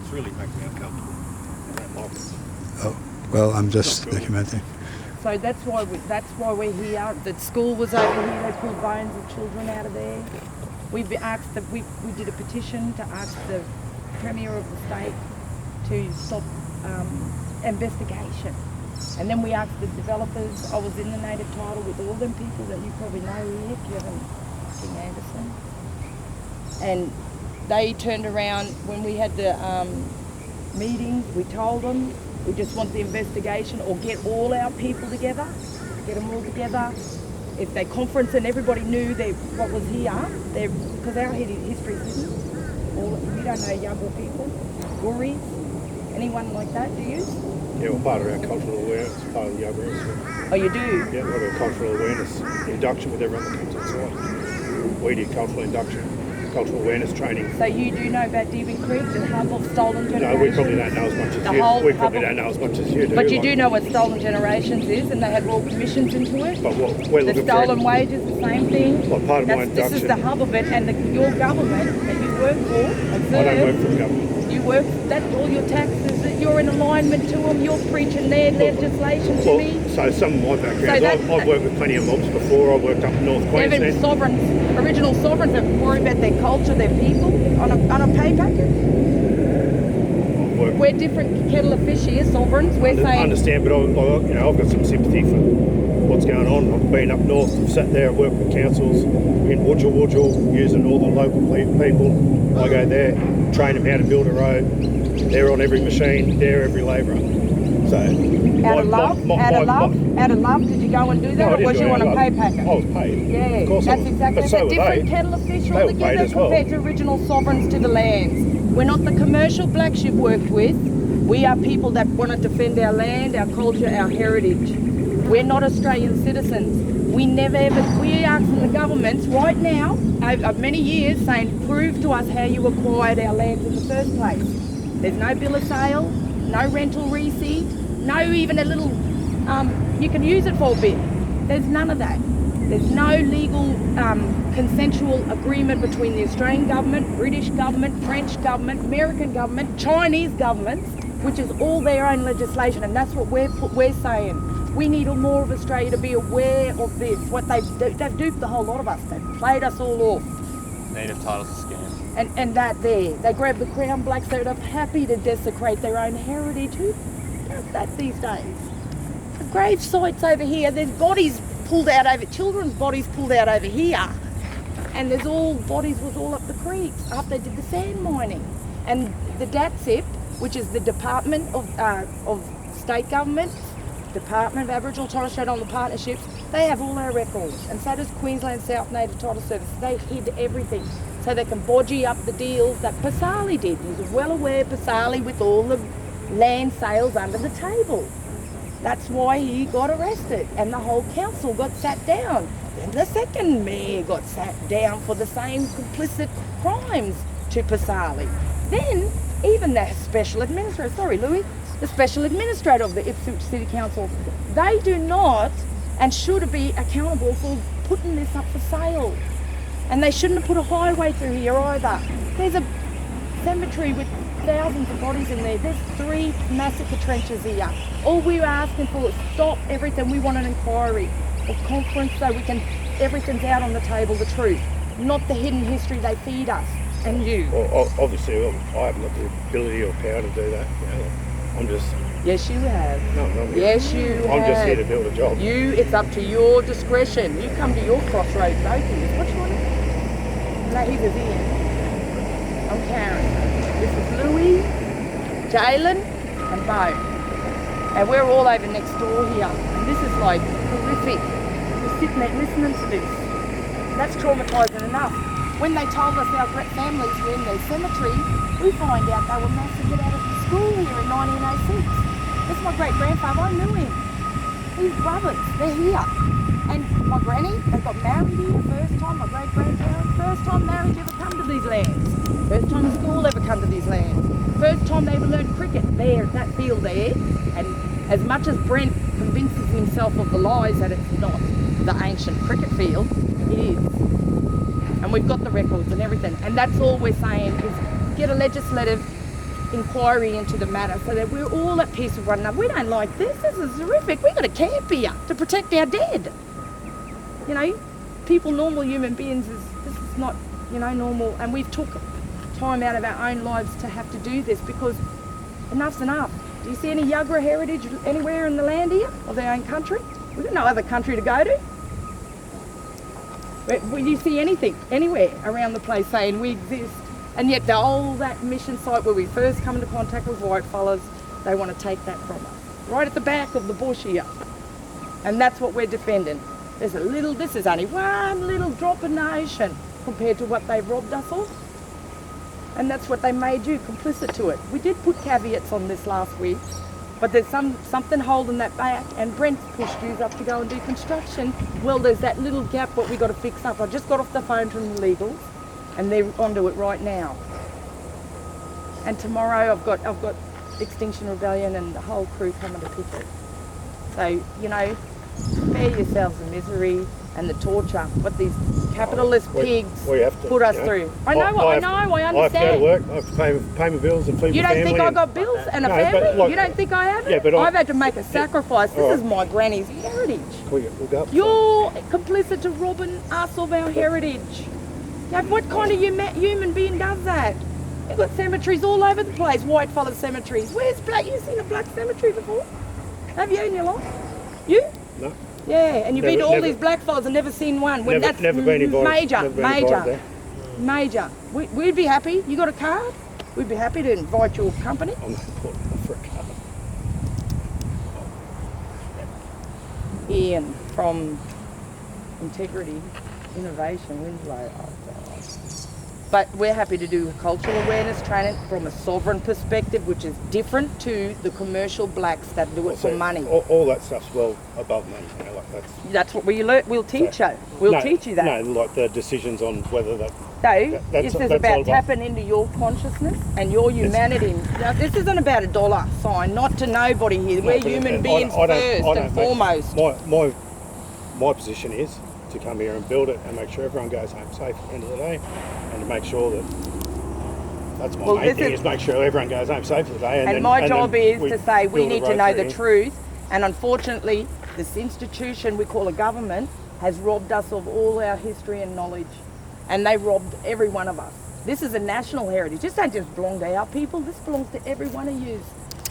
It's really making me uncomfortable. I don't like it. Oh, well, I'm just documenting. So that's why we're here. The school was over here. They pulled bones of children out of there. We've asked we did a petition to ask the Premier of the state to stop investigation. And then we asked the developers. I was in the native title with all them people that you probably know here, Kevin King Anderson. And they turned around when we had the meetings. We told them we just want the investigation, or get all our people together, get them all together. If they conference and everybody knew what was here, because our history is hidden. You don't know younger people, Gurries, anyone like that, do you? Yeah, well, part of our cultural awareness, part of the awareness. Oh, you do? Yeah, part of our cultural awareness induction with everyone that comes inside. We did cultural induction, cultural awareness training. So you do know about Deebing Creek, the hub of stolen generations? No, we probably don't know as much as you. We probably don't know as much as you do. But you do know what stolen generations is, and they had royal commissions into it. But what we're looking the stolen wages, the same thing. Well, part of my induction. This is the hub of it, and your government that you work for. I don't work for the government. You work, that's all your taxes, that you're in alignment to them, you're preaching their legislation to me. So some of my background, I've worked with plenty of mobs before. I worked up in North Queensland. Even sovereigns, original sovereigns that worry about their culture, their people, on a pay packet. We're different kettle of fish here, sovereigns. We're saying... I understand, but I've got some sympathy for what's going on. I've been up north, I've sat there, I've worked with councils in Wudjal, using all the local people. I go there, train them how to build a road. They're on every machine, they're every labourer. So, out of love, did you go and do that, or was you on a pay packet? I was paid. Yeah, of course that's exactly. But so a different kettle of fish altogether compared to original sovereigns to the lands. We're not the commercial blacks you've worked with. We are people that want to defend our land, our culture, our heritage. We're not Australian citizens. We're asking the governments right now, of many years, saying, prove to us how you acquired our lands in the first place. There's no bill of sale, no rental receipt, no even a little, you can use it for a bit. There's none of that. There's no legal consensual agreement between the Australian government, British government, French government, American government, Chinese governments, which is all their own legislation, and that's what we're saying. We need more of Australia to be aware of this. What they've duped the whole lot of us. They've played us all off. Native title's a scam. And that there, they grab the crown blacks. They're happy to desecrate their own heritage. Who does that these days? The grave sites over here. There's bodies pulled out over, children's bodies pulled out over here, and there's all bodies was all up the creeks after they did the sand mining. And the DATSIP, which is the Department of State Government, Department of Aboriginal and Torres Strait Islander Partnerships, they have all our records, and so does Queensland South Native Title Service. They hid everything so they can bodgy up the deals that Pasali did. He was well aware, Pasali, with all the land sales under the table. That's why he got arrested, and the whole council got sat down. And the second mayor got sat down for the same complicit crimes to Pasali. Then even the special administrator, the special administrator of the Ipswich City Council, they do not and should be accountable for putting this up for sale. And they shouldn't have put a highway through here either. There's a cemetery with thousands of bodies in there. There's 3 massacre trenches here. All we were asking for is stop everything. We want an inquiry, a conference, so everything's out on the table, the truth, not the hidden history they feed us and you. Well, obviously, I haven't got the ability or power to do that. I'm just... Yes, you have. No, not me. Yes, you have. I'm just here to build a job. It's up to your discretion. You come to your crossroads, both of you. What's your name? No, he was Ian. I'm Karen. This is Louie, Jalen, and Bo. And we're all over next door here. And this is like horrific. We're sitting there listening to this. That's traumatising enough. When they told us our families were in their cemetery, we find out they were massacred out of the school here in 1906. That's my great-grandfather, I knew him. His brothers, they're here. And my granny, they got married here first time, my great-grandparents, first time marriage ever come to these lands. First time school ever come to these lands. First time they ever learned cricket there, that field there. And as much as Brent convinces himself of the lies that it's not the ancient cricket field, it is. And we've got the records and everything. And that's all we're saying is get a legislative inquiry into the matter so that we're all at peace with one another. We don't like this. This is horrific. We've got a camp here to protect our dead. You know, people, normal human beings, this is not, you know, normal. And we've took time out of our own lives to have to do this because enough's enough. Do you see any Yuggera heritage anywhere in the land here of their own country? We've got no other country to go to. Will you see anything anywhere around the place saying we exist? And yet that mission site where we first come into contact with whitefellas, they want to take that from us. Right at the back of the bush here. And that's what we're defending. This is only one little drop in the ocean compared to what they've robbed us of. And that's what they made you complicit to it. We did put caveats on this last week, but there's something holding that back, and Brent pushed you up to go and do construction. Well, there's that little gap what we got to fix up. I just got off the phone from the legals, and they're onto it right now. And tomorrow I've got Extinction Rebellion and the whole crew coming to pick it. So, you know, spare yourselves the misery and the torture what these capitalist pigs put us through. I understand. I have to go to work, I have to pay my bills and feed my family. You don't think I got bills and a family? You don't think I have it? Yeah, but I've had to make a sacrifice. This is my granny's heritage. We'll go up. You're complicit to robbing us of our heritage. Now, what kind of human being does that? You've got cemeteries all over the place, white-fellas cemeteries. Where's black? You seen a black cemetery before? Have you in your life? You? No. Yeah, and you've been to all these black fellas and never seen one. When that's never been invited. Major. We'd be happy. You got a card? We'd be happy to invite your company. I'm not putting up for a card. Ian from Integrity Innovation, Winslow. Oh, God. But we're happy to do cultural awareness training from a sovereign perspective, which is different to the commercial blacks that do it for money. All that stuff's well above money. You know, like that's what we learn. We'll teach you. We'll teach you that. No, like the decisions on whether that. So this is about tapping into your consciousness and your humanity. Now, this isn't about a dollar sign. Not to nobody here. We're human beings first and foremost. My position is to come here and build it and make sure everyone goes home safe at the end of the day, and to make sure that that's my main thing is make sure everyone goes home safe for the day. And my job is to say we need to know the truth, and unfortunately this institution we call a government has robbed us of all our history and knowledge, and they robbed every one of us. This is a national heritage. This don't just belong to our people, this belongs to every one of you.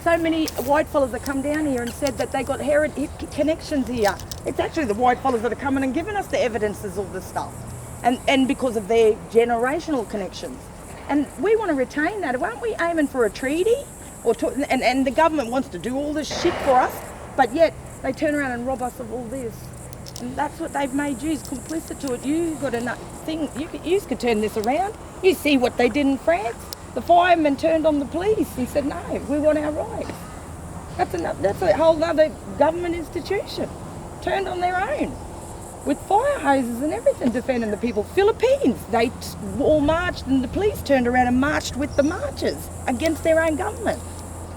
So many white fellas have come down here and said that they got heritage connections here. It's actually the white fellas that are coming and giving us the evidences of this stuff. And because of their generational connections. And we want to retain that. Aren't we aiming for a treaty? And the government wants to do all this shit for us, but yet they turn around and rob us of all this. And that's what they've made you, complicit to it. You've got a thing, you could turn this around. You see what they did in France. The firemen turned on the police and said, no, we want our rights. That's a whole other government institution. Turned on their own. With fire hoses and everything defending the people. Philippines, they all marched and the police turned around and marched with the marchers against their own government.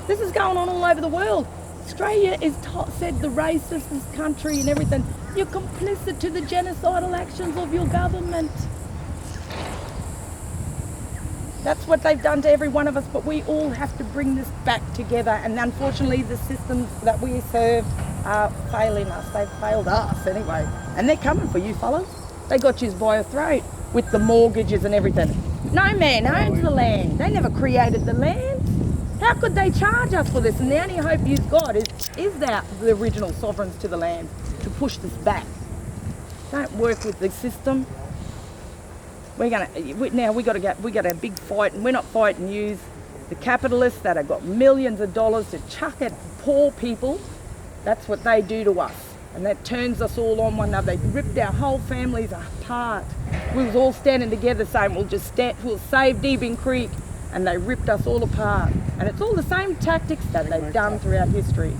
This is going on all over the world. Australia is said the racist country and everything. You're complicit to the genocidal actions of your government. That's what they've done to every one of us, but we all have to bring this back together, and unfortunately the systems that we serve are failing us. They've failed us anyway, and they're coming for you fellas. They got you by a throat with the mortgages and everything. No man owns the land. They never created the land. How could they charge us for this? And the only hope you've got is that the original sovereigns to the land to push this back. Don't work with the system. We got a big fight, and we're not fighting you, the capitalists that have got millions of dollars to chuck at poor people. That's what they do to us, and that turns us all on one another. They ripped our whole families apart. We was all standing together saying we'll save Deebing Creek, and they ripped us all apart. And it's all the same tactics that they've done throughout history.